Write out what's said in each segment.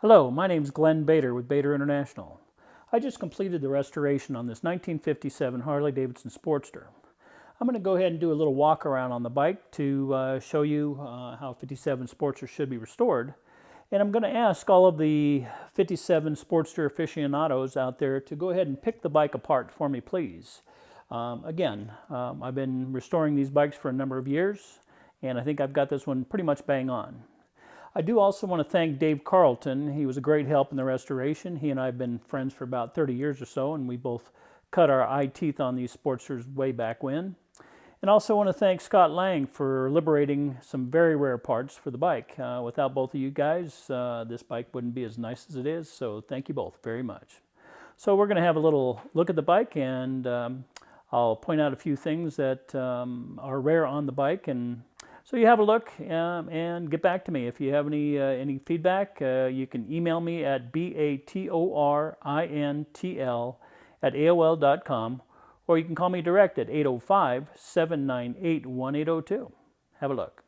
Hello, my name is Glenn Bader with Bader International. I just completed the restoration on this 1957 Harley Davidson Sportster. I'm going to go ahead and do a little walk around on the bike to show you how 57 Sportsters should be restored. And I'm going to ask all of the 57 Sportster aficionados out there to go ahead and pick the bike apart for me, please. I've been restoring these bikes for a number of years, and I think I've got this one pretty much bang on. I do also want to thank Dave Carlton. He was a great help in the restoration. He and I have been friends for about 30 years or so, and we both cut our eye teeth on these Sportsters way back when. And also want to thank Scott Lang for liberating some very rare parts for the bike. Without both of you guys, this bike wouldn't be as nice as it is, so thank you both very much. So we're going to have a little look at the bike, and I'll point out a few things that are rare on the bike, and so you have a look and get back to me. If you have any feedback, you can email me at batorintl@aol.com, or you can call me direct at 805-798-1802. Have a look.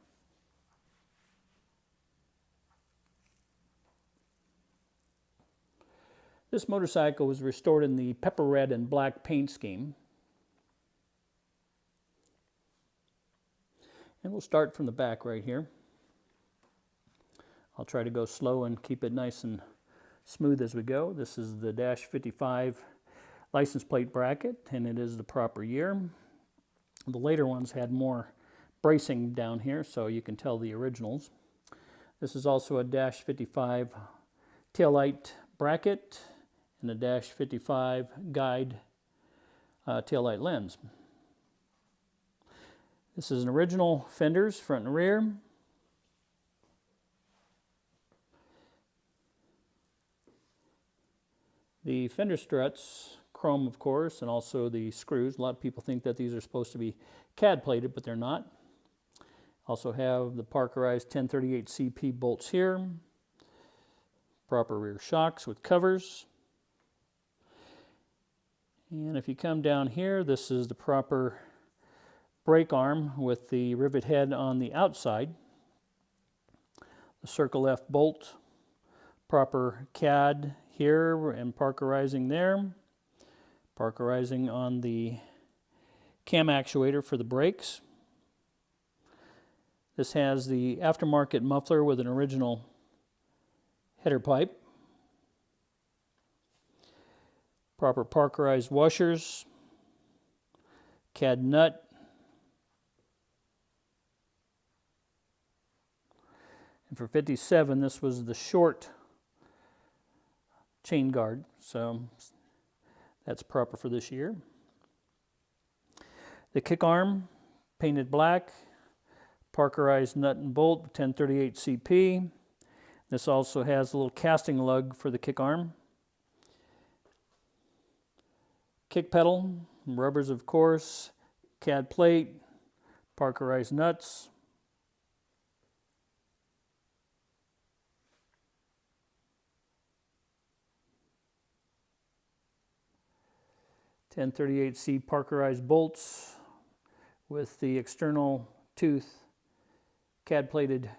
This motorcycle was restored in the pepper red and black paint scheme. And we'll start from the back right here. I'll try to go slow and keep it nice and smooth as we go. This is the -55 license plate bracket, and it is the proper year. The later ones had more bracing down here, so you can tell the originals. This is also a -55 taillight bracket and a -55 guide taillight lens. This is an original Fenders, front and rear. The fender struts, chrome of course, and also the screws. A lot of people think that these are supposed to be CAD plated, but they're not. Also have the Parkerized 1038 CP bolts here. Proper rear shocks with covers. And if you come down here, this is the proper brake arm with the rivet head on the outside. The Circle F bolt, proper CAD here and Parkerizing there. Parkerizing on the cam actuator for the brakes. This has the aftermarket muffler with an original header pipe. Proper Parkerized washers. CAD nut. And for 57, this was the short chain guard, so that's proper for this year. The kick arm, painted black, Parkerized nut and bolt, 1038 CP. This also has a little casting lug for the kick arm. Kick pedal, rubbers of course, CAD plate, Parkerized nuts. .1038C Parkerized bolts with the external tooth CAD plated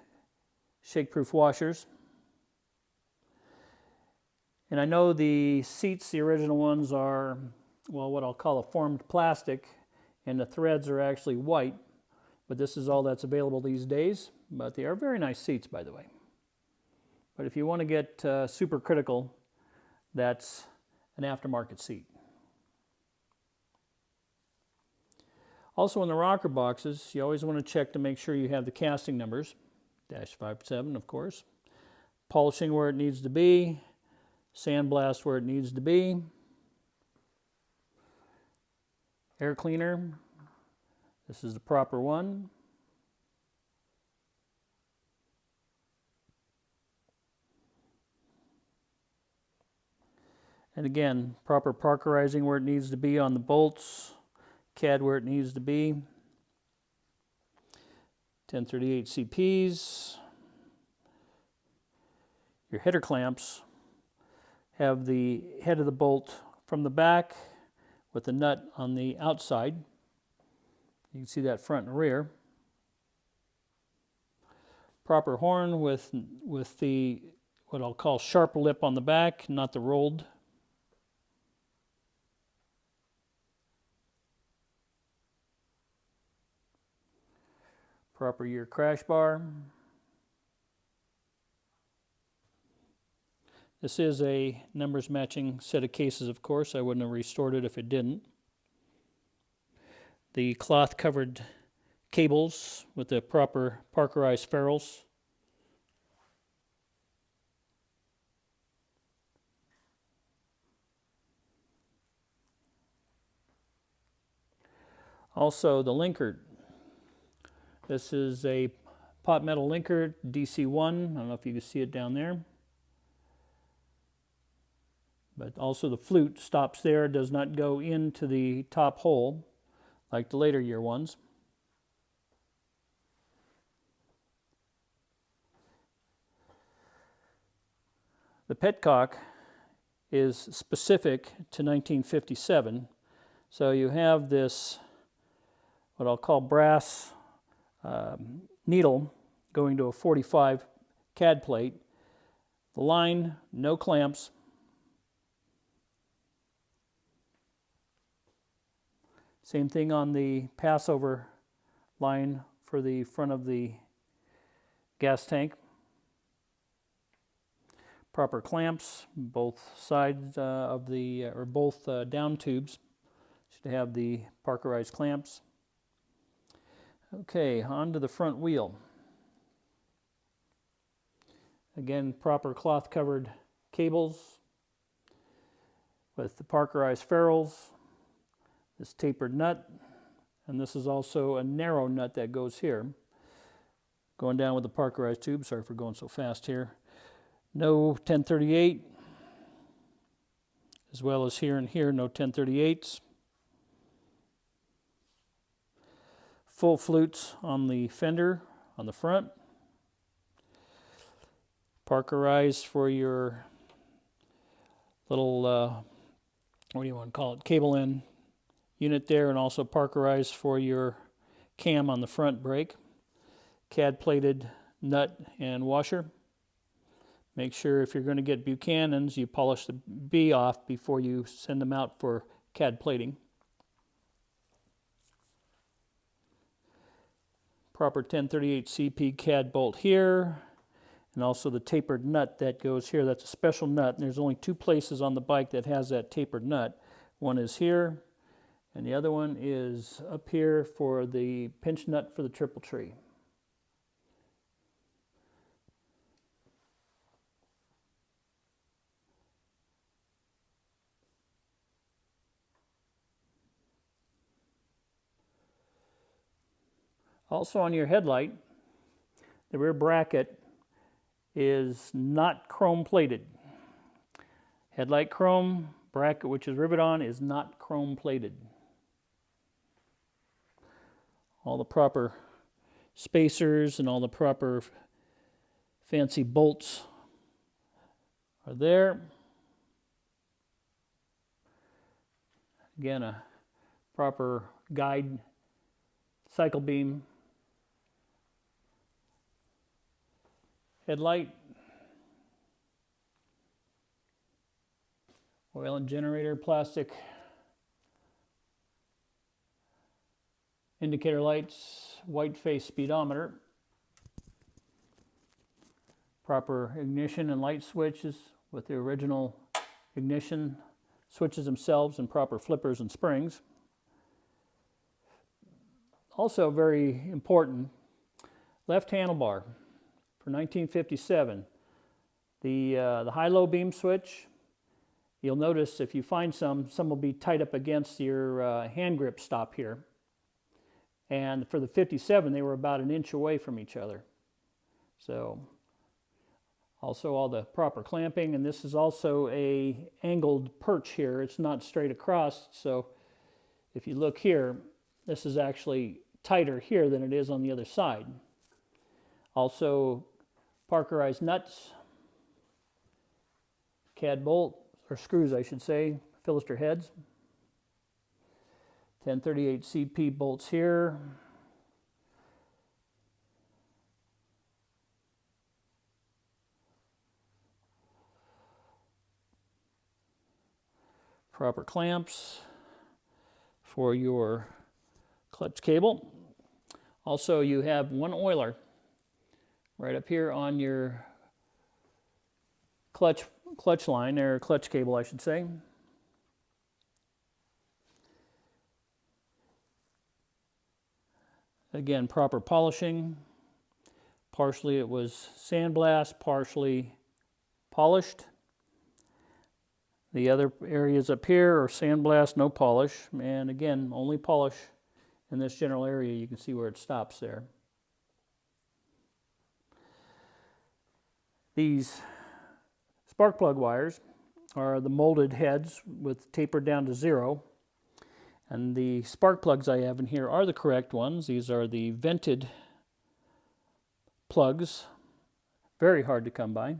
shake-proof washers. And I know the seats, the original ones, are, well, what I'll call a formed plastic, and the threads are actually white, but this is all that's available these days. But they are very nice seats, by the way. But if you want to get super critical, that's an aftermarket seat. Also in the rocker boxes, you always want to check to make sure you have the casting numbers, -57 of course, polishing where it needs to be, sandblast where it needs to be, air cleaner, this is the proper one. And again, proper Parkerizing where it needs to be on the bolts, CAD where it needs to be. 1038 CPs. Your header clamps have the head of the bolt from the back with the nut on the outside. You can see that front and rear. Proper horn with what I'll call sharp lip on the back, not the rolled. Proper year crash bar. This is a numbers matching set of cases, of course. I wouldn't have restored it if it didn't. The cloth covered cables with the proper Parkerized ferrules. Also the linker. This is a pot metal linker, DC1. I don't know if you can see it down there. But also the flute stops there, does not go into the top hole like the later year ones. The petcock is specific to 1957. So you have this, what I'll call brass needle going to a 45 CAD plate. The line, no clamps. Same thing on the passover line for the front of the gas tank. Proper clamps, both sides of the, or both down tubes should have the Parkerized clamps. Okay, on to the front wheel. Again, proper cloth covered cables with the Parkerized ferrules, this tapered nut, and this is also a narrow nut that goes here. Going down with the Parkerized tube, sorry for going so fast here. No 1038, as well as here and here, no 1038s. Full flutes on the fender on the front. Parkerized for your little, what do you want to call it, cable end unit there, and also Parkerized for your cam on the front brake. CAD plated nut and washer. Make sure if you're going to get Buchanan's, you polish the B off before you send them out for CAD plating. Proper 1038 CP CAD bolt here, and also the tapered nut that goes here. That's a special nut, and there's only two places on the bike that has that tapered nut. One is here, and the other one is up here for the pinch nut for the triple tree. Also on your headlight, the rear bracket is not chrome plated. Headlight chrome, bracket which is rivet on is not chrome plated. All the proper spacers and all the proper fancy bolts are there. Again, a proper guide cycle beam. Headlight, oil and generator, plastic indicator lights, white face speedometer, proper ignition and light switches with the original ignition switches themselves and proper flippers and springs. Also very important, left handlebar. For 1957, the high-low beam switch, you'll notice if you find some will be tight up against your hand grip stop here. And for the 57, they were about an inch away from each other. So, also all the proper clamping, and this is also a angled perch here. It's not straight across, so if you look here, this is actually tighter here than it is on the other side. Also, Parkerized nuts, CAD bolt, or screws I should say, Philister heads. 1038 CP bolts here. proper clamps for your clutch cable. Also, you have one oiler right up here on your clutch line, or clutch cable, I should say. Again, proper polishing. Partially it was sandblast, partially polished. The other areas up here are sandblast, no polish. And again, only polish in this general area. You can see where it stops there. These spark plug wires are the molded heads with tapered down to 0. And the spark plugs I have in here are the correct ones. These are the vented plugs. Very hard to come by.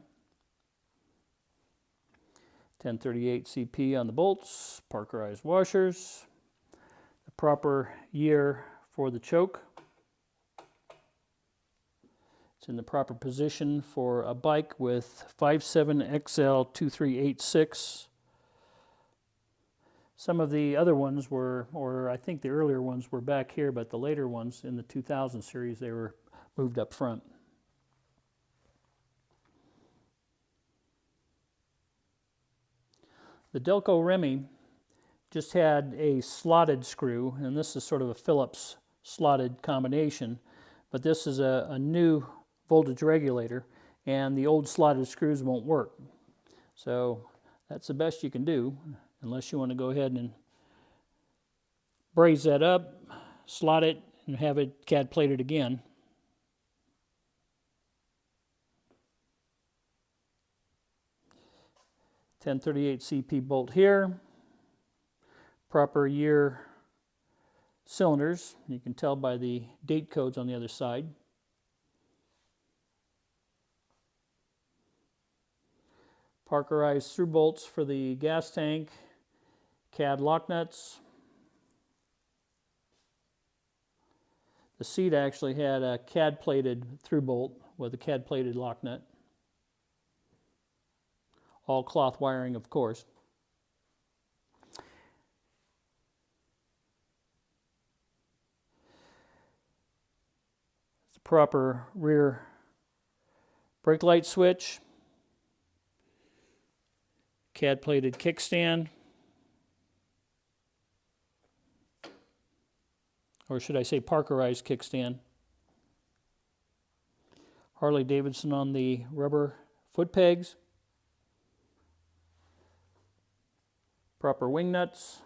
1038 CP on the bolts, Parkerized washers, the proper year for the choke. It's in the proper position for a bike with 57XL2386. Some of the other ones were, or I think the earlier ones were back here, but the later ones in the 2000 series, they were moved up front. The Delco Remy just had a slotted screw, and this is sort of a Phillips slotted combination, but this is a new voltage regulator, and the old slotted screws won't work. So that's the best you can do, unless you want to go ahead and braze that up, slot it, and have it CAD plated again. .1038 CP bolt here. Proper year cylinders. You can tell by the date codes on the other side. Parkerized through bolts for the gas tank. CAD lock nuts. The seat actually had a CAD plated through bolt with a CAD plated lock nut. All cloth wiring, of course. It's the proper rear brake light switch. CAD plated kickstand. Or should I say Parkerized kickstand. Harley Davidson on the rubber foot pegs. Proper wing nuts.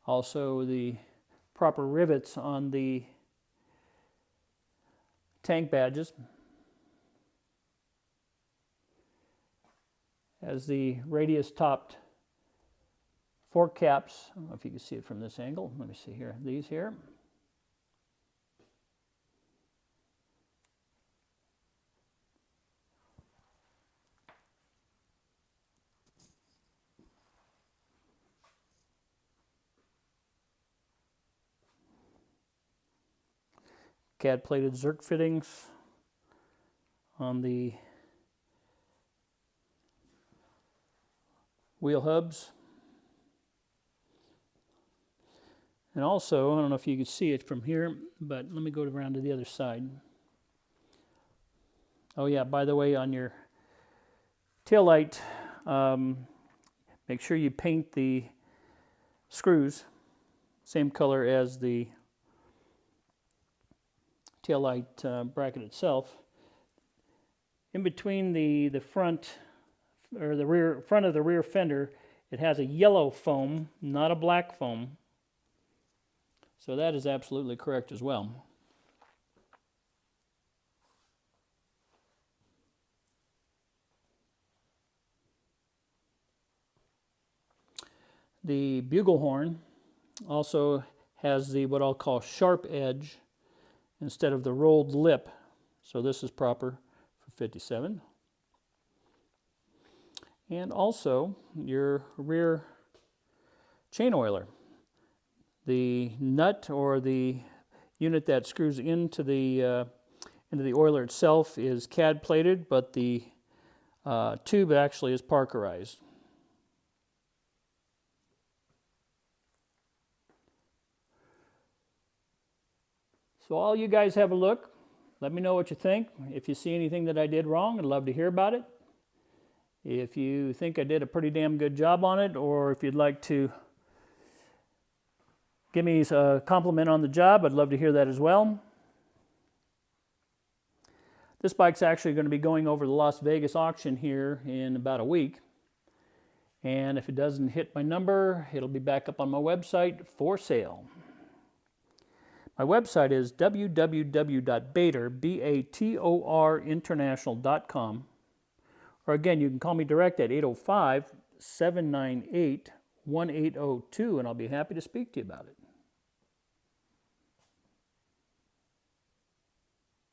Also the proper rivets on the tank badges. As the radius topped fork caps, I don't know if you can see it from this angle. Let me see here. These here. CAD plated Zerk fittings on the wheel hubs. And also, I don't know if you can see it from here, but let me go around to the other side. Oh yeah, by the way, on your taillight, make sure you paint the screws same color as the taillight bracket itself. In between the front or the front of the rear fender, it has a yellow foam, not a black foam. So that is absolutely correct as well. The bugle horn also has the what I'll call sharp edge instead of the rolled lip. So this is proper for 57. And also your rear chain oiler. The nut or the unit that screws into the oiler itself is CAD plated, but the tube actually is Parkerized. So all you guys have a look. Let me know what you think. If you see anything that I did wrong, I'd love to hear about it. If you think I did a pretty damn good job on it, or if you'd like to give me a compliment on the job, I'd love to hear that as well. This bike's actually going to be going over the Las Vegas auction here in about a week. And if it doesn't hit my number, it'll be back up on my website for sale. My website is www.bator, Or again, you can call me direct at 805-798-1802, and I'll be happy to speak to you about it.